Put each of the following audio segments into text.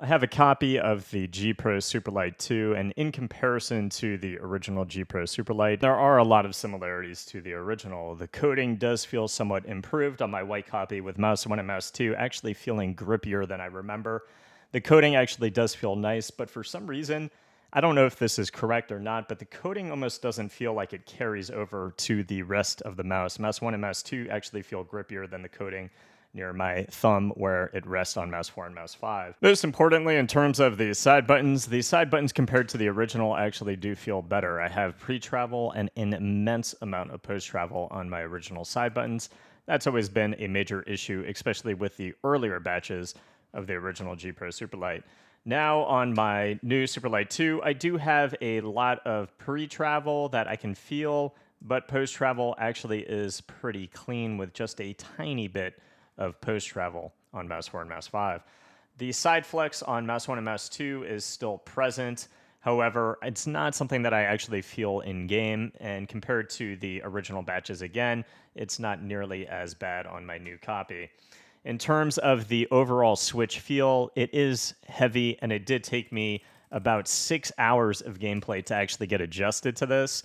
I have a copy of the G Pro Superlight 2, and in comparison to the original G Pro Superlight, there are a lot of similarities to the original. The coating does feel somewhat improved on my white copy, with Mouse 1 and Mouse 2 actually feeling grippier than I remember. The coating actually does feel nice, but for some reason, I don't know if this is correct or not, but the coating almost doesn't feel like it carries over to the rest of the mouse. Mouse 1 and Mouse 2 actually feel grippier than the coating near my thumb where it rests on Mouse 4 and Mouse 5. Most importantly, in terms of the side buttons compared to the original actually do feel better. I have pre-travel and an immense amount of post-travel on my original side buttons. That's always been a major issue, especially with the earlier batches of the original G Pro Superlight. Now on my new Superlight 2, I do have a lot of pre-travel that I can feel, but post-travel actually is pretty clean with just a tiny bit of post-travel on Mouse 4 and Mouse 5. The side flex on Mouse 1 and Mouse 2 is still present. However, it's not something that I actually feel in-game, and compared to the original batches again, it's not nearly as bad on my new copy. In terms of the overall Switch feel, it is heavy, and it did take me about 6 hours of gameplay to actually get adjusted to this.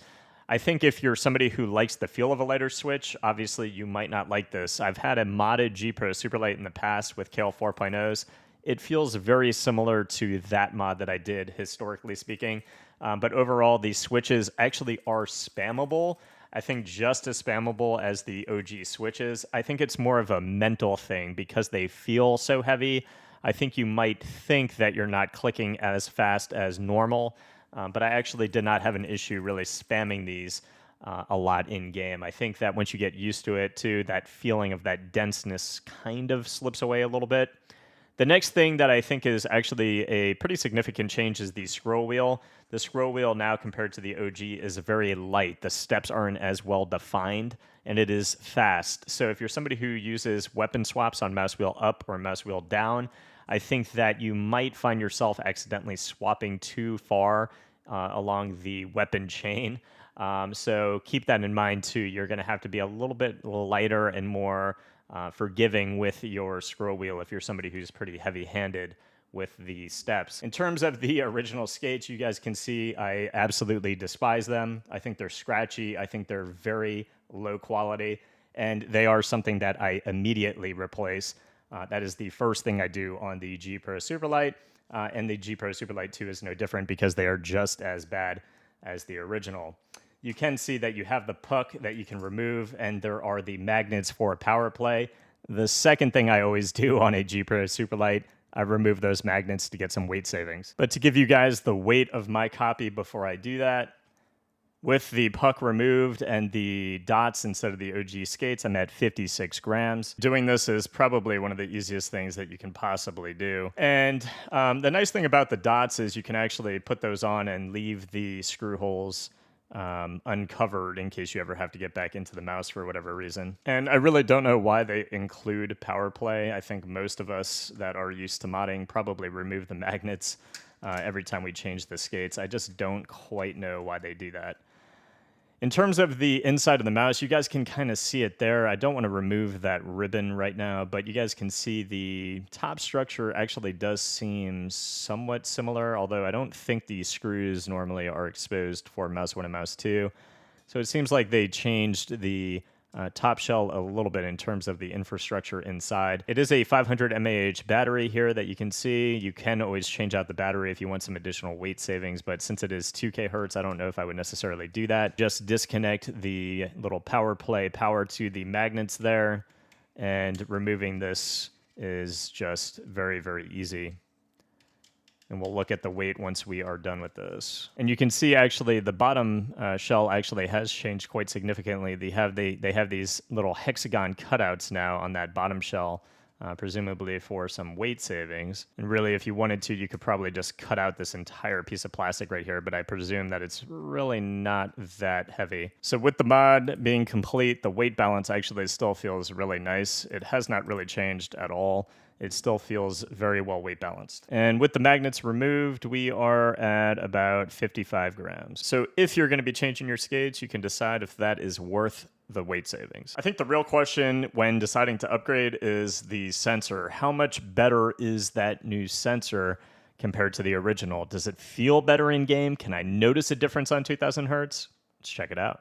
I think if you're somebody who likes the feel of a lighter Switch, obviously you might not like this. I've had a modded G Pro Superlight in the past with Kale 4.0s. It feels very similar to that mod that I did, historically speaking. But overall, the Switches actually are spammable. I think just as spammable as the OG Switches. I think it's more of a mental thing because they feel so heavy. I think you might think that you're not clicking as fast as normal. But I actually did not have an issue really spamming these a lot in game. I think that once you get used to it too, that feeling of that denseness kind of slips away a little bit. The next thing that I think is actually a pretty significant change is the scroll wheel. The scroll wheel now compared to the OG is very light. The steps aren't as well defined, and it is fast. So if you're somebody who uses weapon swaps on mouse wheel up or mouse wheel down, I think that you might find yourself accidentally swapping too far along the weapon chain. So keep that in mind too. You're going to have to be a little bit lighter and more forgiving with your scroll wheel if you're somebody who's pretty heavy-handed with the steps. In terms of the original skates, you guys can see I absolutely despise them. I think they're scratchy. I think they're very low quality, and they are something that I immediately replace. That is the first thing I do on the G Pro Superlight, and the G Pro Superlight 2 is no different because they are just as bad as the original. You can see that you have the puck that you can remove, and there are the magnets for power play. The second thing I always do on a G Pro Superlight, I remove those magnets to get some weight savings. But to give you guys the weight of my copy before I do that, with the puck removed and the dots instead of the OG skates, I'm at 56 grams. Doing this is probably one of the easiest things that you can possibly do. And the nice thing about the dots is you can actually put those on and leave the screw holes uncovered in case you ever have to get back into the mouse for whatever reason. And I really don't know why they include power play. I think most of us that are used to modding probably remove the magnets every time we change the skates. I just don't quite know why they do that. In terms of the inside of the mouse, you guys can kind of see it there. I don't want to remove that ribbon right now, but you guys can see the top structure actually does seem somewhat similar, although I don't think the screws normally are exposed for Mouse 1 and Mouse 2. So it seems like they changed the top shell a little bit in terms of the infrastructure inside. It is a 500 mAh battery here that you can see. You can always change out the battery if you want some additional weight savings, but since it is 2K hertz, I don't know if I would necessarily do that. Just disconnect the little power play power to the magnets there, and removing this is just very, very easy. And we'll look at the weight once we are done with this. And you can see actually the bottom shell actually has changed quite significantly. They have these little hexagon cutouts now on that bottom shell, presumably for some weight savings. And really, if you wanted to, you could probably just cut out this entire piece of plastic right here, but I presume that it's really not that heavy. So with the mod being complete, the weight balance actually still feels really nice. It has not really changed at all. It still feels very well weight balanced. And with the magnets removed, we are at about 55 grams. So if you're going to be changing your skates, you can decide if that is worth the weight savings. I think the real question when deciding to upgrade is the sensor. How much better is that new sensor compared to the original? Does it feel better in game? Can I notice a difference on 2000 hertz? Let's check it out.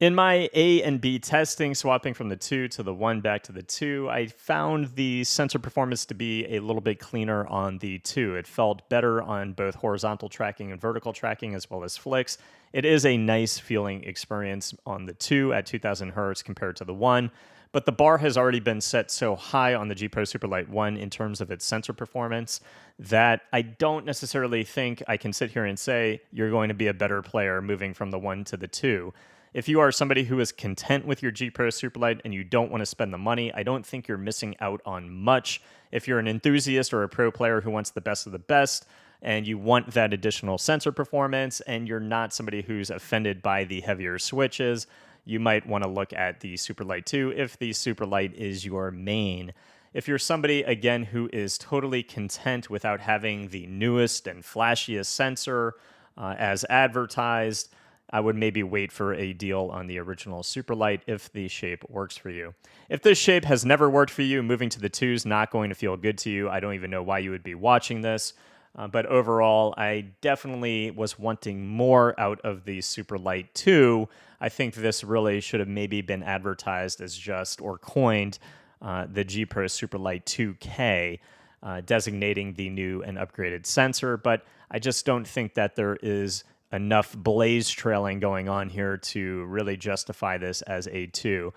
In my A and B testing, swapping from the 2 to the 1 back to the 2, I found the sensor performance to be a little bit cleaner on the 2. It felt better on both horizontal tracking and vertical tracking as well as flicks. It is a nice feeling experience on the 2 at 2000 hertz compared to the 1, but the bar has already been set so high on the G Pro Superlight 1 in terms of its sensor performance that I don't necessarily think I can sit here and say you're going to be a better player moving from the 1 to the 2. If you are somebody who is content with your G Pro Superlight and you don't want to spend the money, I don't think you're missing out on much. If you're an enthusiast or a pro player who wants the best of the best and you want that additional sensor performance and you're not somebody who's offended by the heavier switches, you might want to look at the Superlight 2 if the Superlight is your main. If you're somebody, again, who is totally content without having the newest and flashiest sensor as advertised, I would maybe wait for a deal on the original Superlight if the shape works for you. If this shape has never worked for you, moving to the 2 is not going to feel good to you. I don't even know why you would be watching this. But overall, I definitely was wanting more out of the Superlight 2. I think this really should have maybe been advertised as just, or coined, the G Pro Superlight 2K, designating the new and upgraded sensor. But I just don't think that there is enough blaze trailing going on here to really justify this as a 2.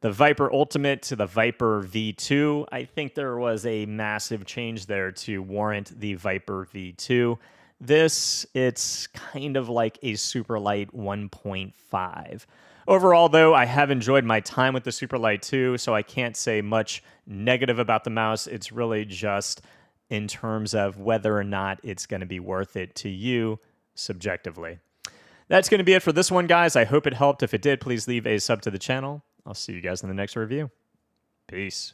The Viper Ultimate to the Viper V2, I think there was a massive change there to warrant the Viper V2. This, it's kind of like a Superlight 1.5. Overall, though, I have enjoyed my time with the Superlight 2, so I can't say much negative about the mouse. It's really just in terms of whether or not it's going to be worth it to you subjectively. That's going to be it for this one, guys. I hope it helped. If it did, please leave a sub to the channel. I'll see you guys in the next review. Peace.